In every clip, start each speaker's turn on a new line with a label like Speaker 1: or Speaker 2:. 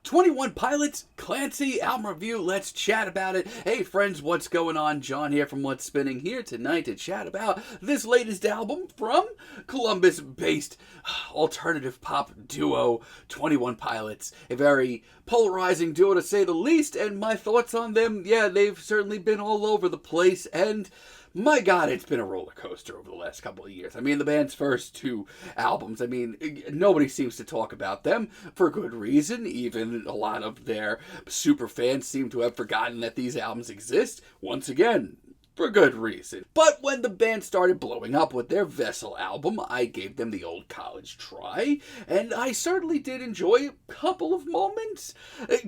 Speaker 1: 21 Pilots, Clancy, album review, let's chat about it. Hey friends, what's going on? John here from What's Spinning here tonight to chat about this latest album from Columbus-based alternative pop duo 21 Pilots. A very polarizing duo to say the least, and my thoughts on them, yeah, they've certainly been all over the place, and my God, it's been a roller coaster over the last couple of years. I mean, the band's first two albums, I mean, nobody seems to talk about them for good reason. Even a lot of their super fans seem to have forgotten that these albums exist. Once again, for good reason. But when the band started blowing up with their Vessel album, I gave them the old college try, and I certainly did enjoy a couple of moments.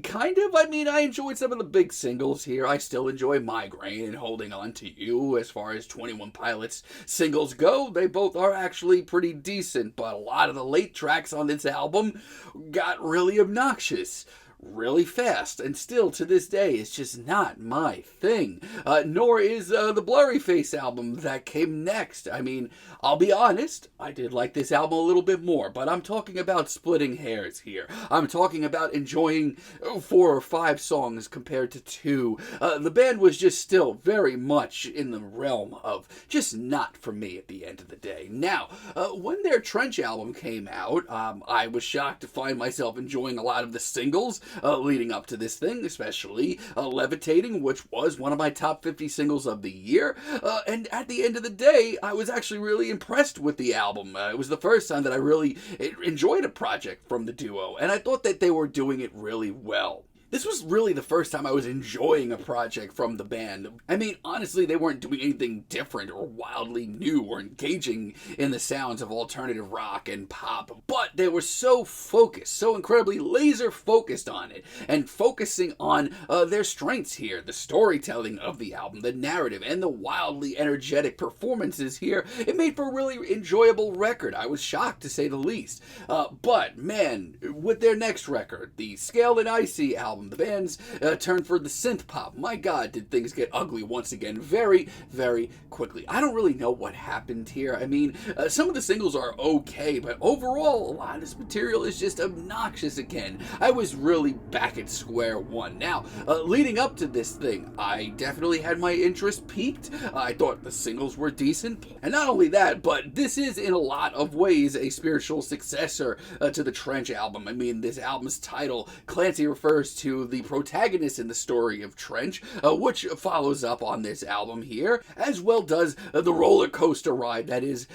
Speaker 1: Kind of, I mean, I enjoyed some of the big singles here. I still enjoy Migraine and Holding On To You. As far as 21 Pilots singles go, they both are actually pretty decent, but a lot of the late tracks on this album got really obnoxious really fast, and still to this day it's just not my thing. Nor is the Blurry Face album that came next. I mean, I'll be honest, I did like this album a little bit more, but I'm talking about splitting hairs here. I'm talking about enjoying 4 or 5 songs compared to 2. The band was just still very much in the realm of just not for me at the end of the day. Now, when their Trench album came out, I was shocked to find myself enjoying a lot of the singles leading up to this thing, especially Levitating, which was one of my top 50 singles of the year. And at the end of the day, I was actually really impressed with the album. It was the first time that I really enjoyed a project from the duo, and I thought that they were doing it really well. This was really the first time I was enjoying a project from the band. I mean, honestly, they weren't doing anything different or wildly new or engaging in the sounds of alternative rock and pop, but they were so focused, so incredibly laser focused on it, and focusing on their strengths here, the storytelling of the album, the narrative, and the wildly energetic performances here. It made for a really enjoyable record. I was shocked, to say the least. But, man, with their next record, the Scaled and Icy album, the band's turn for the synth pop. My God, did things get ugly once again very, very quickly. I don't really know what happened here. I mean, some of the singles are okay, but overall, a lot of this material is just obnoxious again. I was really back at square one. Now, leading up to this thing, I definitely had my interest piqued. I thought the singles were decent. And not only that, but this is in a lot of ways a spiritual successor to the Trench album. I mean, this album's title, Clancy, refers to the protagonist in the story of Trench, which follows up on this album here, as well does the roller coaster ride that is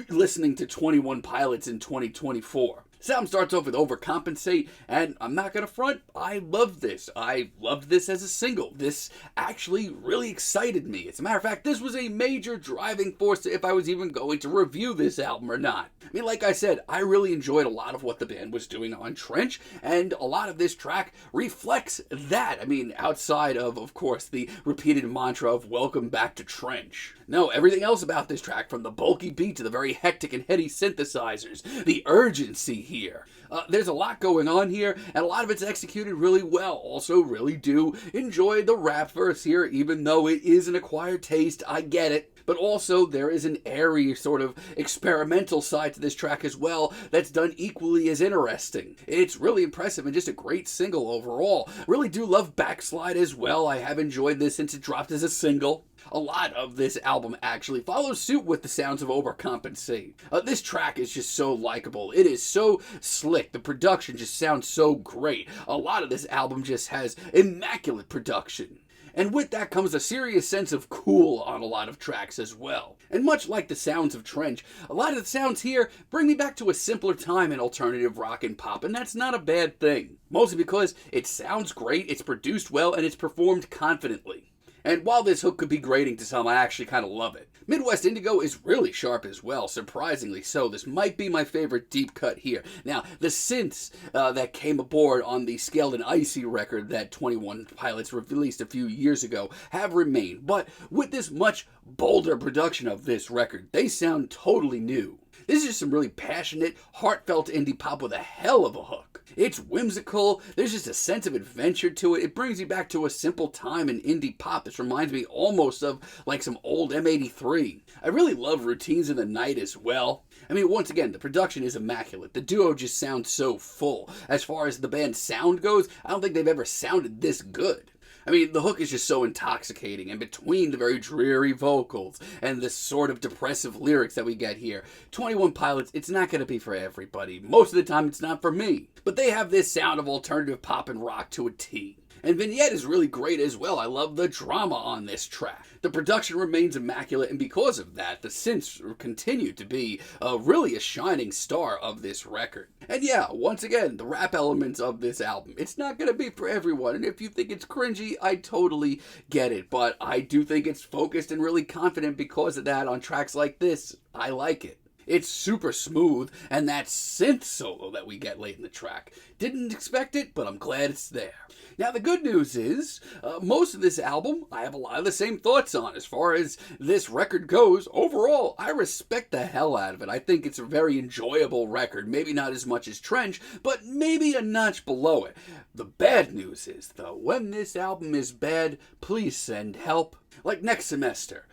Speaker 1: listening to 21 Pilots in 2024. This album starts off with Overcompensate, and I'm not gonna front, I love this. I loved this as a single. This actually really excited me. As a matter of fact, this was a major driving force if I was even going to review this album or not. I mean, like I said, I really enjoyed a lot of what the band was doing on Trench, and a lot of this track reflects that. I mean, outside of course, the repeated mantra of welcome back to Trench. No, everything else about this track, from the bulky beat to the very hectic and heady synthesizers, the urgency here. There's a lot going on here, and a lot of it's executed really well. Also, really do enjoy the rap verse here, even though it is an acquired taste, I get it. But also, there is an airy, sort of experimental side to this track as well that's done equally as interesting. It's really impressive and just a great single overall. Really do love Backslide as well. I have enjoyed this since it dropped as a single. A lot of this album actually follows suit with the sounds of Overcompensate. This track is just so likable. It is so slick. The production just sounds so great. A lot of this album just has immaculate production. And with that comes a serious sense of cool on a lot of tracks as well. And much like the sounds of Trench, a lot of the sounds here bring me back to a simpler time in alternative rock and pop, and that's not a bad thing. Mostly because it sounds great, it's produced well, and it's performed confidently. And while this hook could be grating to some, I actually kind of love it. Midwest Indigo is really sharp as well, surprisingly so. This might be my favorite deep cut here. Now, the synths that came aboard on the Scaled and Icy record that 21 Pilots released a few years ago have remained, but with this much bolder production of this record, they sound totally new. This is just some really passionate, heartfelt indie pop with a hell of a hook. It's whimsical, there's just a sense of adventure to it. It brings you back to a simple time in indie pop. This reminds me almost of like some old M83. I really love Routines in the Night as well. I mean, once again, the production is immaculate. The duo just sounds so full. As far as the band's sound goes, I don't think they've ever sounded this good. I mean, the hook is just so intoxicating, and between the very dreary vocals and the sort of depressive lyrics that we get here, 21 Pilots, it's not going to be for everybody. Most of the time, it's not for me. But they have this sound of alternative pop and rock to a T. And Vignette is really great as well. I love the drama on this track. The production remains immaculate, and because of that, the synths continue to be really a shining star of this record. And yeah, once again, the rap elements of this album, it's not going to be for everyone, and if you think it's cringy, I totally get it, but I do think it's focused and really confident because of that on tracks like this. I like it. It's super smooth, and that synth solo that we get late in the track. Didn't expect it, but I'm glad it's there. Now, the good news is, most of this album, I have a lot of the same thoughts on. As far as this record goes, overall, I respect the hell out of it. I think it's a very enjoyable record. Maybe not as much as Trench, but maybe a notch below it. The bad news is, though, when this album is bad, please send help. Like next semester.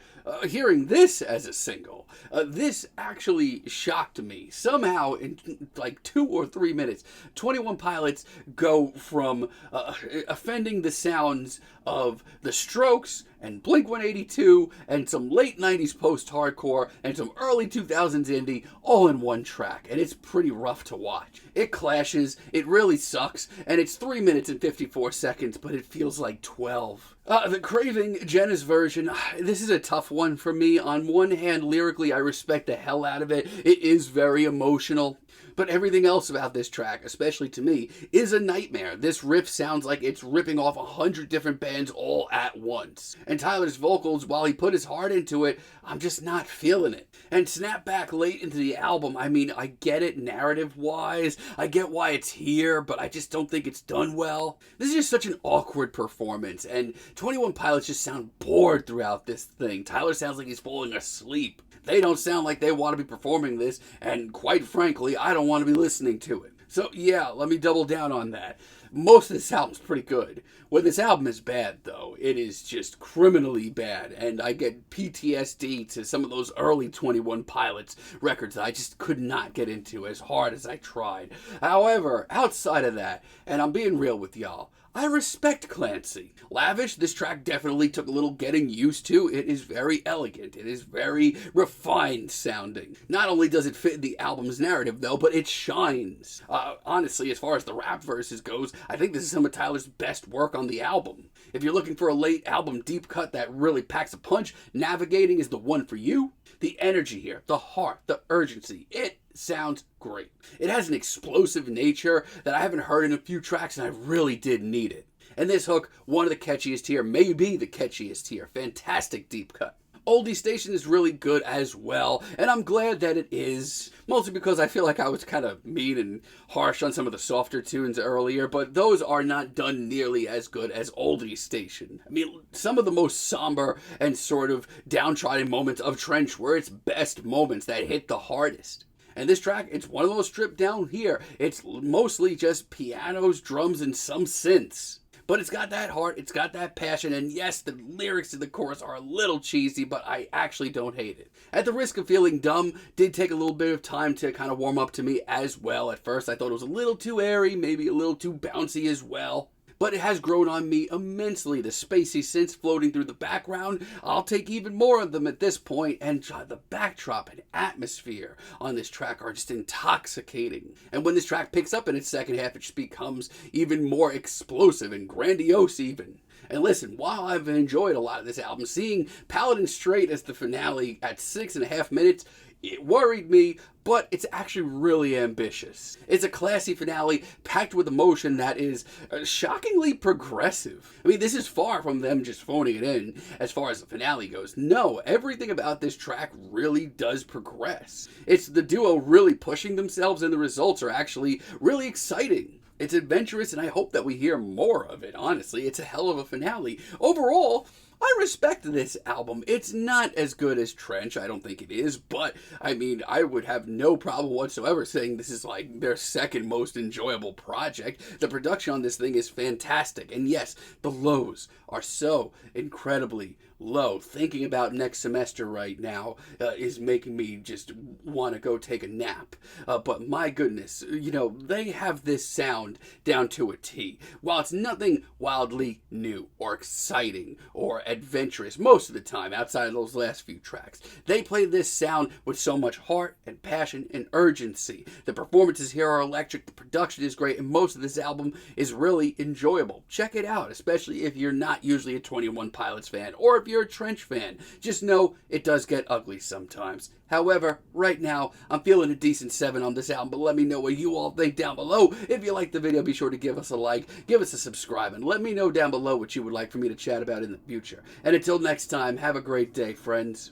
Speaker 1: Hearing this as a single, this actually shocked me. Somehow, in like 2 or 3 minutes, 21 Pilots go from offending the sounds of The Strokes and Blink-182 and some late 90s post-hardcore and some early 2000s indie all in one track, and it's pretty rough to watch. It clashes, it really sucks, and it's 3 minutes and 54 seconds, but it feels like 12. The Craving, Jenna's version, this is a tough one for me. On one hand, lyrically, I respect the hell out of it. It is very emotional. But everything else about this track, especially to me, is a nightmare. This riff sounds like it's ripping off 100 different bands all at once. And Tyler's vocals, while he put his heart into it, I'm just not feeling it. And snap back late into the album, I mean, I get it narrative-wise, I get why it's here, but I just don't think it's done well. This is just such an awkward performance, and 21 Pilots just sound bored throughout this thing. Tyler sounds like he's falling asleep. They don't sound like they want to be performing this, and quite frankly, I don't want to be listening to it. So yeah, let me double down on that. Most of this album's pretty good. When this album is bad, though, it is just criminally bad, and I get PTSD to some of those early 21 Pilots records that I just could not get into as hard as I tried. However, outside of that, and I'm being real with y'all, I respect Clancy. Lavish, this track definitely took a little getting used to. It is very elegant. It is very refined sounding. Not only does it fit the album's narrative, though, but it shines. Honestly, as far as the rap verses goes, I think this is some of Tyler's best work on the album. If you're looking for a late album deep cut that really packs a punch, Navigating is the one for you. The energy here, the heart, the urgency, it sounds great. It has an explosive nature that I haven't heard in a few tracks, and I really did need it. And this hook, one of the catchiest here, maybe the catchiest here. Fantastic deep cut. Oldies Station is really good as well, and I'm glad that it is, mostly because I feel like I was kind of mean and harsh on some of the softer tunes earlier, but those are not done nearly as good as Oldies Station. I mean, some of the most somber and sort of downtrodden moments of Trench were its best moments that hit the hardest. And this track, it's one of those stripped down here. It's mostly just pianos, drums, and some synths. But it's got that heart, it's got that passion, and yes, the lyrics in the chorus are a little cheesy, but I actually don't hate it. At the risk of feeling dumb, did take a little bit of time to kind of warm up to me as well. At first, I thought it was a little too airy, maybe a little too bouncy as well. But it has grown on me immensely. The spacey synths floating through the background, I'll take even more of them at this point, and the backdrop and atmosphere on this track are just intoxicating. And when this track picks up in its second half, it just becomes even more explosive and grandiose even. And listen, while I've enjoyed a lot of this album, seeing Paladin Strait as the finale at 6.5 minutes, it worried me, but it's actually really ambitious. It's a classy finale packed with emotion that is shockingly progressive. I mean, this is far from them just phoning it in as far as the finale goes. No, everything about this track really does progress. It's the duo really pushing themselves, and the results are actually really exciting. It's adventurous, and I hope that we hear more of it, honestly. It's a hell of a finale. Overall, I respect this album. It's not as good as Trench, I don't think it is, but I mean, I would have no problem whatsoever saying this is like their second most enjoyable project. The production on this thing is fantastic, and yes, the lows are so incredibly low. Thinking about next semester right now is making me just want to go take a nap. But my goodness, they have this sound down to a T. While it's nothing wildly new or exciting or adventurous most of the time outside of those last few tracks, they play this sound with so much heart and passion and urgency. The performances here are electric, the production is great, and most of this album is really enjoyable. Check it out, especially if you're not usually a 21 Pilots fan or if you're a Trench fan. Just know it does get ugly sometimes. However, right now, I'm feeling a decent 7 on this album, but let me know what you all think down below. If you liked the video, be sure to give us a like, give us a subscribe, and let me know down below what you would like for me to chat about in the future. And until next time, have a great day, friends.